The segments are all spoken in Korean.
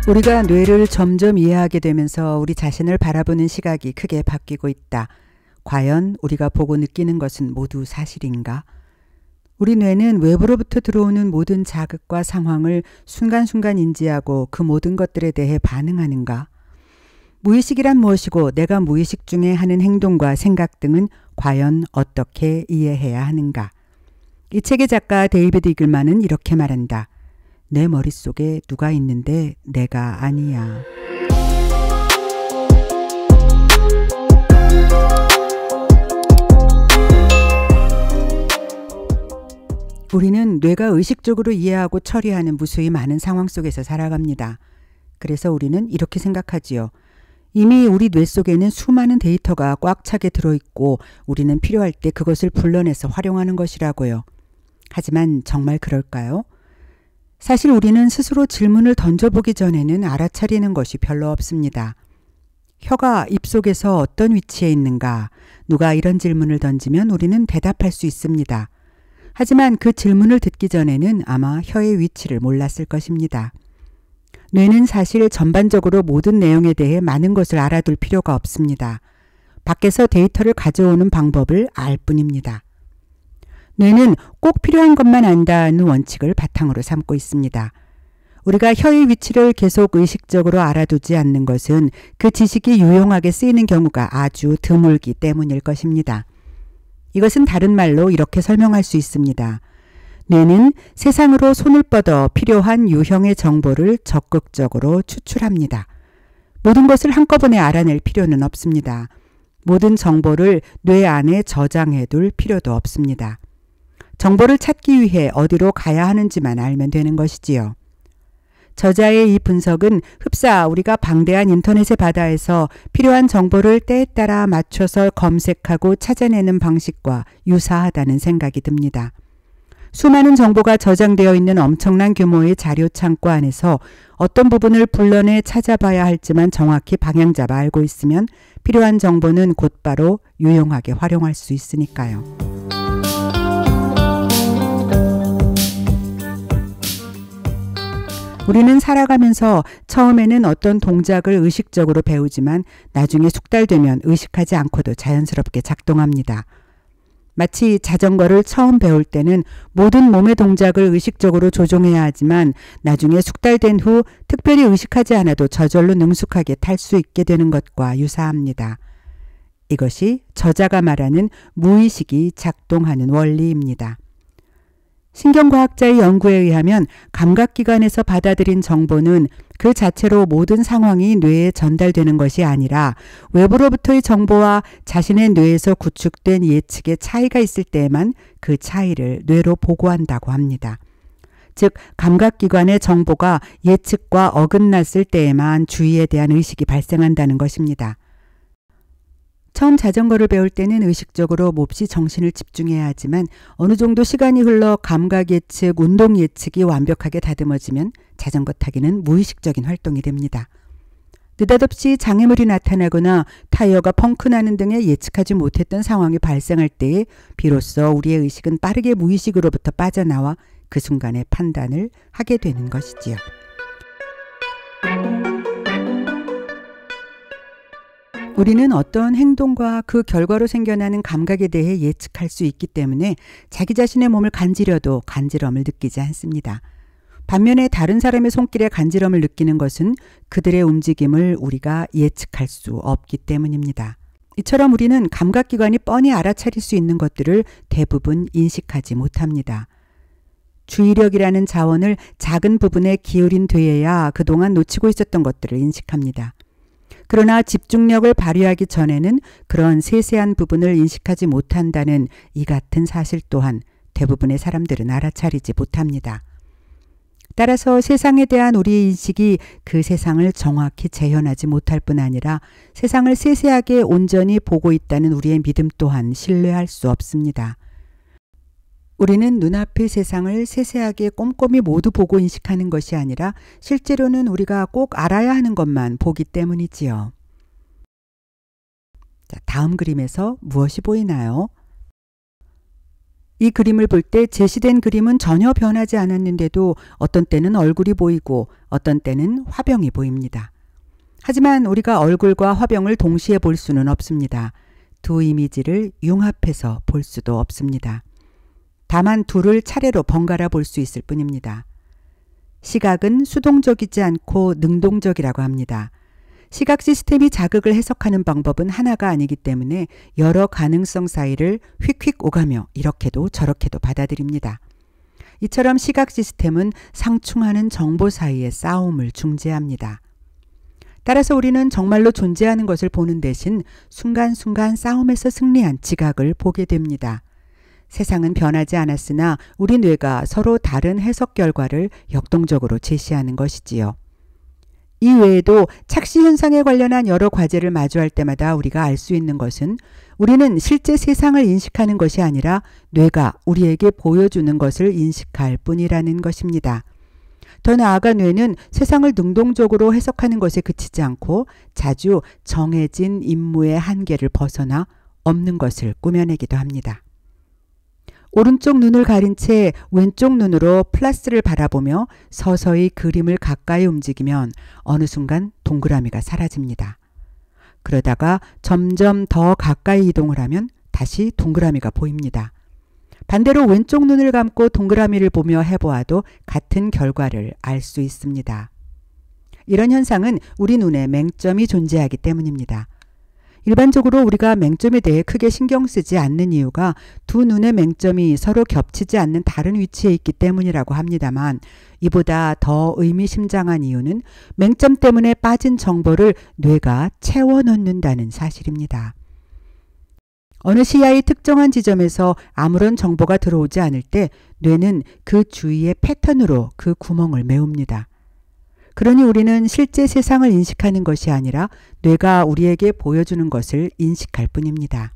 우리가 뇌를 점점 이해하게 되면서 우리 자신을 바라보는 시각이 크게 바뀌고 있다. 과연 우리가 보고 느끼는 것은 모두 사실인가? 우리 뇌는 외부로부터 들어오는 모든 자극과 상황을 순간순간 인지하고 그 모든 것들에 대해 반응하는가? 무의식이란 무엇이고 내가 무의식 중에 하는 행동과 생각 등은 과연 어떻게 이해해야 하는가? 이 책의 작가 데이비드 이글만은 이렇게 말한다. 내 머릿속에 누가 있는데 내가 아니야. 우리는 뇌가 의식적으로 이해하고 처리하는 무수히 많은 상황 속에서 살아갑니다. 그래서 우리는 이렇게 생각하지요. 이미 우리 뇌 속에는 수많은 데이터가 꽉 차게 들어있고 우리는 필요할 때 그것을 불러내서 활용하는 것이라고요. 하지만 정말 그럴까요? 사실 우리는 스스로 질문을 던져보기 전에는 알아차리는 것이 별로 없습니다. 혀가 입속에서 어떤 위치에 있는가? 누가 이런 질문을 던지면 우리는 대답할 수 있습니다. 하지만 그 질문을 듣기 전에는 아마 혀의 위치를 몰랐을 것입니다. 뇌는 사실 전반적으로 모든 내용에 대해 많은 것을 알아둘 필요가 없습니다. 밖에서 데이터를 가져오는 방법을 알 뿐입니다. 뇌는 꼭 필요한 것만 안다는 원칙을 바탕으로 삼고 있습니다. 우리가 혀의 위치를 계속 의식적으로 알아두지 않는 것은 그 지식이 유용하게 쓰이는 경우가 아주 드물기 때문일 것입니다. 이것은 다른 말로 이렇게 설명할 수 있습니다. 뇌는 세상으로 손을 뻗어 필요한 유형의 정보를 적극적으로 추출합니다. 모든 것을 한꺼번에 알아낼 필요는 없습니다. 모든 정보를 뇌 안에 저장해둘 필요도 없습니다. 정보를 찾기 위해 어디로 가야 하는지만 알면 되는 것이지요. 저자의 이 분석은 흡사 우리가 방대한 인터넷의 바다에서 필요한 정보를 때에 따라 맞춰서 검색하고 찾아내는 방식과 유사하다는 생각이 듭니다. 수많은 정보가 저장되어 있는 엄청난 규모의 자료 창고 안에서 어떤 부분을 불러내 찾아봐야 할지만 정확히 방향 잡아 알고 있으면 필요한 정보는 곧바로 유용하게 활용할 수 있으니까요. 우리는 살아가면서 처음에는 어떤 동작을 의식적으로 배우지만 나중에 숙달되면 의식하지 않고도 자연스럽게 작동합니다. 마치 자전거를 처음 배울 때는 모든 몸의 동작을 의식적으로 조종해야 하지만 나중에 숙달된 후 특별히 의식하지 않아도 저절로 능숙하게 탈 수 있게 되는 것과 유사합니다. 이것이 저자가 말하는 무의식이 작동하는 원리입니다. 신경과학자의 연구에 의하면 감각기관에서 받아들인 정보는 그 자체로 모든 상황이 뇌에 전달되는 것이 아니라 외부로부터의 정보와 자신의 뇌에서 구축된 예측의 차이가 있을 때에만 그 차이를 뇌로 보고한다고 합니다. 즉 감각기관의 정보가 예측과 어긋났을 때에만 주의에 대한 의식이 발생한다는 것입니다. 처음 자전거를 배울 때는 의식적으로 몹시 정신을 집중해야 하지만 어느 정도 시간이 흘러 감각 예측, 운동 예측이 완벽하게 다듬어지면 자전거 타기는 무의식적인 활동이 됩니다. 느닷없이 장애물이 나타나거나 타이어가 펑크나는 등의 예측하지 못했던 상황이 발생할 때에 비로소 우리의 의식은 빠르게 무의식으로부터 빠져나와 그 순간의 판단을 하게 되는 것이지요. 우리는 어떤 행동과 그 결과로 생겨나는 감각에 대해 예측할 수 있기 때문에 자기 자신의 몸을 간지려도 간지럼을 느끼지 않습니다. 반면에 다른 사람의 손길에 간지럼을 느끼는 것은 그들의 움직임을 우리가 예측할 수 없기 때문입니다. 이처럼 우리는 감각기관이 뻔히 알아차릴 수 있는 것들을 대부분 인식하지 못합니다. 주의력이라는 자원을 작은 부분에 기울인 뒤에야 그동안 놓치고 있었던 것들을 인식합니다. 그러나 집중력을 발휘하기 전에는 그런 세세한 부분을 인식하지 못한다는 이 같은 사실 또한 대부분의 사람들은 알아차리지 못합니다. 따라서 세상에 대한 우리의 인식이 그 세상을 정확히 재현하지 못할 뿐 아니라 세상을 세세하게 온전히 보고 있다는 우리의 믿음 또한 신뢰할 수 없습니다. 우리는 눈앞의 세상을 세세하게 꼼꼼히 모두 보고 인식하는 것이 아니라 실제로는 우리가 꼭 알아야 하는 것만 보기 때문이지요. 자, 다음 그림에서 무엇이 보이나요? 이 그림을 볼 때 제시된 그림은 전혀 변하지 않았는데도 어떤 때는 얼굴이 보이고 어떤 때는 화병이 보입니다. 하지만 우리가 얼굴과 화병을 동시에 볼 수는 없습니다. 두 이미지를 융합해서 볼 수도 없습니다. 다만 둘을 차례로 번갈아 볼 수 있을 뿐입니다. 시각은 수동적이지 않고 능동적이라고 합니다. 시각 시스템이 자극을 해석하는 방법은 하나가 아니기 때문에 여러 가능성 사이를 휙휙 오가며 이렇게도 저렇게도 받아들입니다. 이처럼 시각 시스템은 상충하는 정보 사이의 싸움을 중재합니다. 따라서 우리는 정말로 존재하는 것을 보는 대신 순간순간 싸움에서 승리한 지각을 보게 됩니다. 세상은 변하지 않았으나 우리 뇌가 서로 다른 해석 결과를 역동적으로 제시하는 것이지요. 이 외에도 착시 현상에 관련한 여러 과제를 마주할 때마다 우리가 알 수 있는 것은 우리는 실제 세상을 인식하는 것이 아니라 뇌가 우리에게 보여주는 것을 인식할 뿐이라는 것입니다. 더 나아가 뇌는 세상을 능동적으로 해석하는 것에 그치지 않고 자주 정해진 임무의 한계를 벗어나 없는 것을 꾸며내기도 합니다. 오른쪽 눈을 가린 채 왼쪽 눈으로 플러스를 바라보며 서서히 그림을 가까이 움직이면 어느 순간 동그라미가 사라집니다. 그러다가 점점 더 가까이 이동을 하면 다시 동그라미가 보입니다. 반대로 왼쪽 눈을 감고 동그라미를 보며 해보아도 같은 결과를 알 수 있습니다. 이런 현상은 우리 눈에 맹점이 존재하기 때문입니다. 일반적으로 우리가 맹점에 대해 크게 신경 쓰지 않는 이유가 두 눈의 맹점이 서로 겹치지 않는 다른 위치에 있기 때문이라고 합니다만 이보다 더 의미심장한 이유는 맹점 때문에 빠진 정보를 뇌가 채워넣는다는 사실입니다. 어느 시야의 특정한 지점에서 아무런 정보가 들어오지 않을 때 뇌는 그 주위의 패턴으로 그 구멍을 메웁니다. 그러니 우리는 실제 세상을 인식하는 것이 아니라 뇌가 우리에게 보여주는 것을 인식할 뿐입니다.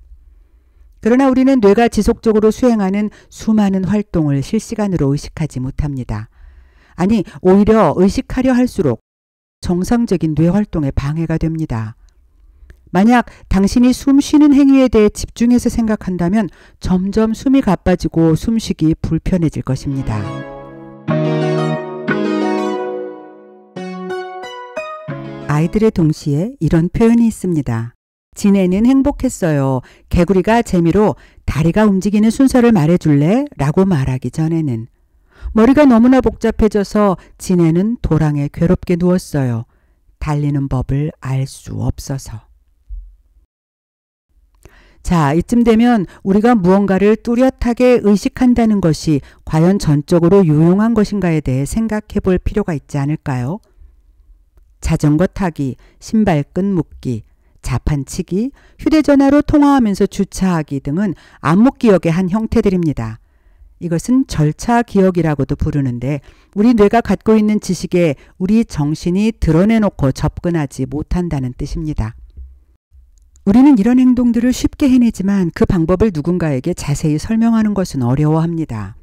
그러나 우리는 뇌가 지속적으로 수행하는 수많은 활동을 실시간으로 의식하지 못합니다. 아니, 오히려 의식하려 할수록 정상적인 뇌 활동에 방해가 됩니다. 만약 당신이 숨 쉬는 행위에 대해 집중해서 생각한다면 점점 숨이 가빠지고 숨쉬기 불편해질 것입니다. 아이들의 동시에 이런 표현이 있습니다. 지네는 행복했어요. 개구리가 재미로 다리가 움직이는 순서를 말해줄래? 라고 말하기 전에는 머리가 너무나 복잡해져서 지네는 도랑에 괴롭게 누웠어요. 달리는 법을 알 수 없어서. 자, 이쯤 되면 우리가 무언가를 뚜렷하게 의식한다는 것이 과연 전적으로 유용한 것인가에 대해 생각해 볼 필요가 있지 않을까요? 자전거 타기, 신발끈 묶기, 자판치기, 휴대전화로 통화하면서 주차하기 등은 암묵기억의 한 형태들입니다. 이것은 절차 기억이라고도 부르는데 우리 뇌가 갖고 있는 지식에 우리 정신이 드러내놓고 접근하지 못한다는 뜻입니다. 우리는 이런 행동들을 쉽게 해내지만 그 방법을 누군가에게 자세히 설명하는 것은 어려워합니다.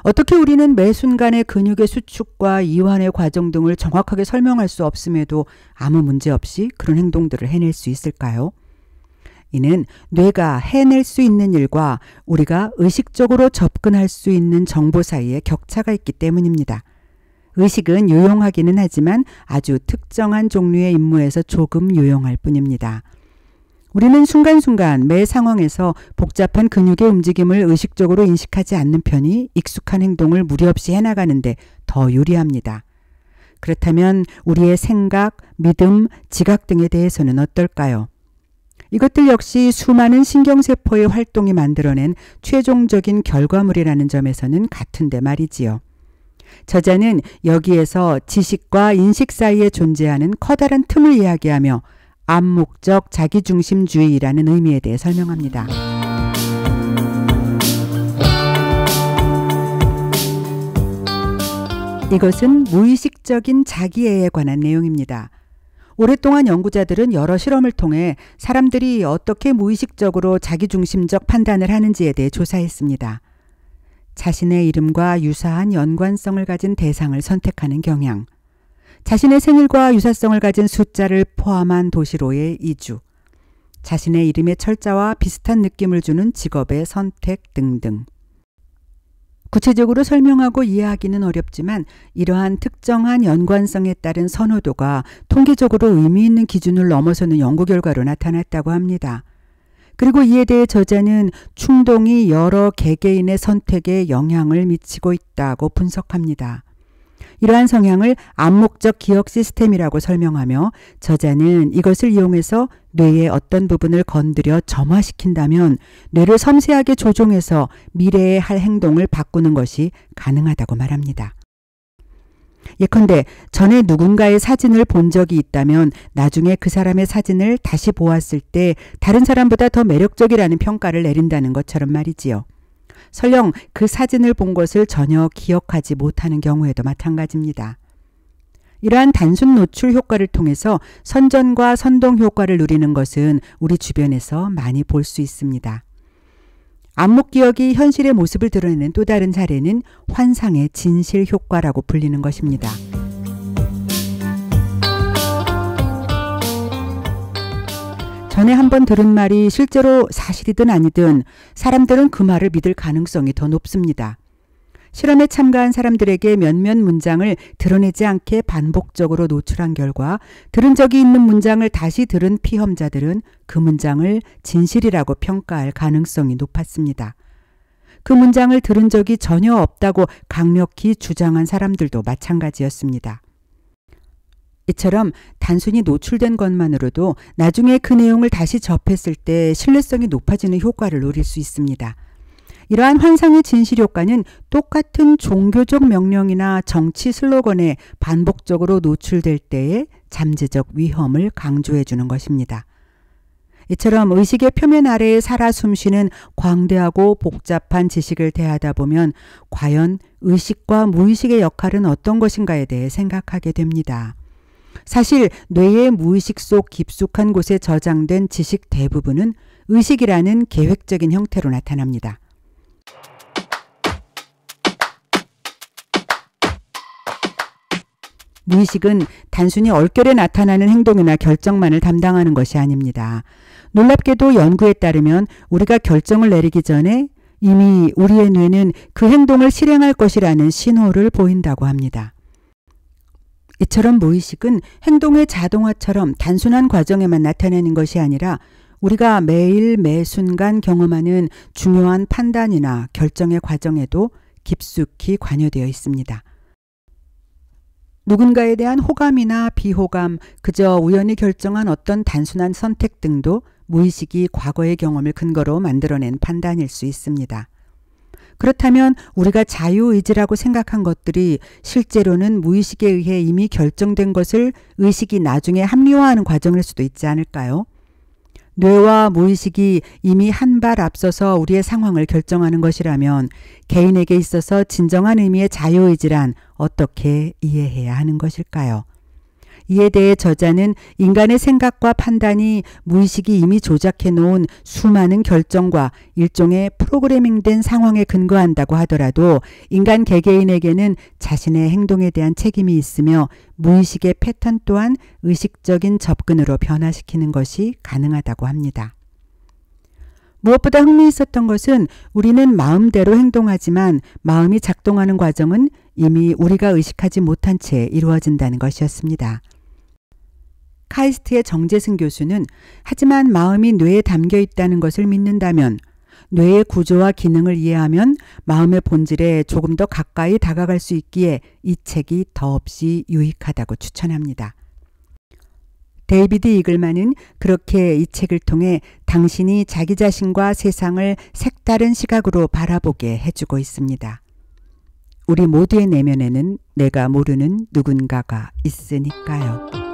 어떻게 우리는 매 순간의 근육의 수축과 이완의 과정 등을 정확하게 설명할 수 없음에도 아무 문제 없이 그런 행동들을 해낼 수 있을까요? 이는 뇌가 해낼 수 있는 일과 우리가 의식적으로 접근할 수 있는 정보 사이에 격차가 있기 때문입니다. 의식은 유용하기는 하지만 아주 특정한 종류의 임무에서 조금 유용할 뿐입니다. 우리는 순간순간 매 상황에서 복잡한 근육의 움직임을 의식적으로 인식하지 않는 편이 익숙한 행동을 무리 없이 해나가는데 더 유리합니다. 그렇다면 우리의 생각, 믿음, 지각 등에 대해서는 어떨까요? 이것들 역시 수많은 신경세포의 활동이 만들어낸 최종적인 결과물이라는 점에서는 같은데 말이지요. 저자는 여기에서 지식과 인식 사이에 존재하는 커다란 틈을 이야기하며 암묵적 자기중심주의라는 의미에 대해 설명합니다. 이것은 무의식적인 자기애에 관한 내용입니다. 오랫동안 연구자들은 여러 실험을 통해 사람들이 어떻게 무의식적으로 자기중심적 판단을 하는지에 대해 조사했습니다. 자신의 이름과 유사한 연관성을 가진 대상을 선택하는 경향, 자신의 생일과 유사성을 가진 숫자를 포함한 도시로의 이주, 자신의 이름의 철자와 비슷한 느낌을 주는 직업의 선택 등등. 구체적으로 설명하고 이해하기는 어렵지만 이러한 특정한 연관성에 따른 선호도가 통계적으로 의미 있는 기준을 넘어서는 연구 결과로 나타났다고 합니다. 그리고 이에 대해 저자는 충동이 여러 개개인의 선택에 영향을 미치고 있다고 분석합니다. 이러한 성향을 암묵적 기억 시스템이라고 설명하며 저자는 이것을 이용해서 뇌의 어떤 부분을 건드려 점화시킨다면 뇌를 섬세하게 조종해서 미래에 할 행동을 바꾸는 것이 가능하다고 말합니다. 예컨대 전에 누군가의 사진을 본 적이 있다면 나중에 그 사람의 사진을 다시 보았을 때 다른 사람보다 더 매력적이라는 평가를 내린다는 것처럼 말이지요. 설령 그 사진을 본 것을 전혀 기억하지 못하는 경우에도 마찬가지입니다. 이러한 단순 노출 효과를 통해서 선전과 선동 효과를 누리는 것은 우리 주변에서 많이 볼 수 있습니다. 암묵기억이 현실의 모습을 드러내는 또 다른 사례는 환상의 진실 효과라고 불리는 것입니다. 전에 한번 들은 말이 실제로 사실이든 아니든 사람들은 그 말을 믿을 가능성이 더 높습니다. 실험에 참가한 사람들에게 몇몇 문장을 드러내지 않게 반복적으로 노출한 결과 들은 적이 있는 문장을 다시 들은 피험자들은 그 문장을 진실이라고 평가할 가능성이 높았습니다. 그 문장을 들은 적이 전혀 없다고 강력히 주장한 사람들도 마찬가지였습니다. 이처럼 단순히 노출된 것만으로도 나중에 그 내용을 다시 접했을 때 신뢰성이 높아지는 효과를 누릴 수 있습니다. 이러한 환상의 진실 효과는 똑같은 종교적 명령이나 정치 슬로건에 반복적으로 노출될 때의 잠재적 위험을 강조해 주는 것입니다. 이처럼 의식의 표면 아래에 살아 숨쉬는 광대하고 복잡한 지식을 대하다 보면 과연 의식과 무의식의 역할은 어떤 것인가에 대해 생각하게 됩니다. 사실 뇌의 무의식 속 깊숙한 곳에 저장된 지식 대부분은 의식이라는 계획적인 형태로 나타납니다. 무의식은 단순히 얼결에 나타나는 행동이나 결정만을 담당하는 것이 아닙니다. 놀랍게도 연구에 따르면 우리가 결정을 내리기 전에 이미 우리의 뇌는 그 행동을 실행할 것이라는 신호를 보인다고 합니다. 이처럼 무의식은 행동의 자동화처럼 단순한 과정에만 나타내는 것이 아니라 우리가 매일 매 순간 경험하는 중요한 판단이나 결정의 과정에도 깊숙이 관여되어 있습니다. 누군가에 대한 호감이나 비호감, 그저 우연히 결정한 어떤 단순한 선택 등도 무의식이 과거의 경험을 근거로 만들어낸 판단일 수 있습니다. 그렇다면 우리가 자유의지라고 생각한 것들이 실제로는 무의식에 의해 이미 결정된 것을 의식이 나중에 합리화하는 과정일 수도 있지 않을까요? 뇌와 무의식이 이미 한 발 앞서서 우리의 상황을 결정하는 것이라면 개인에게 있어서 진정한 의미의 자유의지란 어떻게 이해해야 하는 것일까요? 이에 대해 저자는 인간의 생각과 판단이 무의식이 이미 조작해 놓은 수많은 결정과 일종의 프로그래밍된 상황에 근거한다고 하더라도 인간 개개인에게는 자신의 행동에 대한 책임이 있으며 무의식의 패턴 또한 의식적인 접근으로 변화시키는 것이 가능하다고 합니다. 무엇보다 흥미있었던 것은 우리는 마음대로 행동하지만 마음이 작동하는 과정은 이미 우리가 의식하지 못한 채 이루어진다는 것이었습니다. 카이스트의 정재승 교수는 하지만 마음이 뇌에 담겨 있다는 것을 믿는다면 뇌의 구조와 기능을 이해하면 마음의 본질에 조금 더 가까이 다가갈 수 있기에 이 책이 더없이 유익하다고 추천합니다. 데이비드 이글만은 그렇게 이 책을 통해 당신이 자기 자신과 세상을 색다른 시각으로 바라보게 해주고 있습니다. 우리 모두의 내면에는 내가 모르는 누군가가 있으니까요.